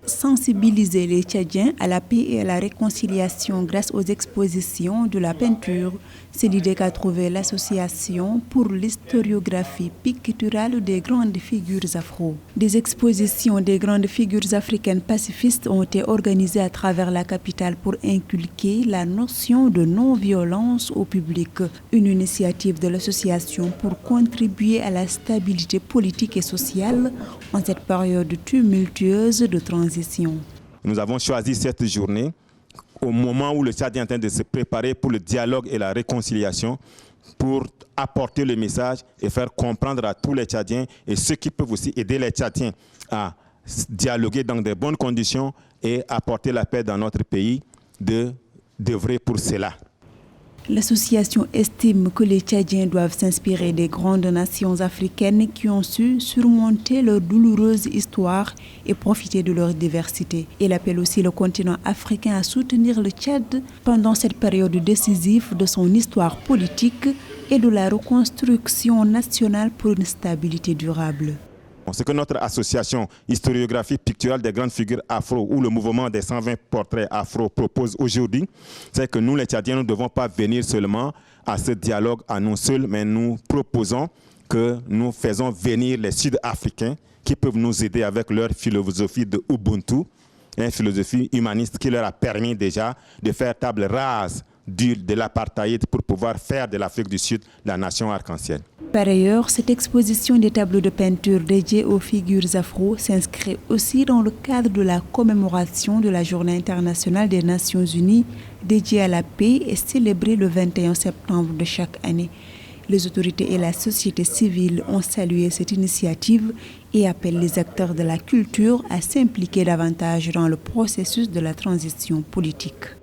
sensibiliser les Tchadiens à la paix et à la réconciliation grâce aux expositions de la peinture. C'est l'idée qu'a trouvée l'association pour l'historiographie picturale des grandes figures afro. Des expositions des grandes figures africaines pacifistes ont été organisées à travers la capitale pour inculquer la notion de non-violence au public. Une initiative de l'association pour contribuer à la stabilité politique et sociale en cette période tumultueuse de transition. Nous avons choisi cette journée au moment où le Tchad est en train de se préparer pour le dialogue et la réconciliation, pour apporter le message et faire comprendre à tous les Tchadiens et ceux qui peuvent aussi aider les Tchadiens à dialoguer dans de bonnes conditions et apporter la paix dans notre pays, d'œuvrer pour cela. L'association estime que les Tchadiens doivent s'inspirer des grandes nations africaines qui ont su surmonter leur douloureuse histoire et profiter de leur diversité. Elle appelle aussi le continent africain à soutenir le Tchad pendant cette période décisive de son histoire politique et de la reconstruction nationale pour une stabilité durable. Ce que notre association historiographie picturale des grandes figures afro ou le mouvement des 120 portraits afro propose aujourd'hui, c'est que nous les Tchadiens ne devons pas venir seulement à ce dialogue à nous seuls, mais nous proposons que nous faisons venir les Sud-Africains qui peuvent nous aider avec leur philosophie de Ubuntu, une philosophie humaniste qui leur a permis déjà de faire table rase de l'apartheid pour pouvoir faire de l'Afrique du Sud la nation arc-en-ciel. Par ailleurs, cette exposition des tableaux de peinture dédiés aux figures afro s'inscrit aussi dans le cadre de la commémoration de la Journée internationale des Nations Unies dédiée à la paix et célébrée le 21 septembre de chaque année. Les autorités et la société civile ont salué cette initiative et appellent les acteurs de la culture à s'impliquer davantage dans le processus de la transition politique.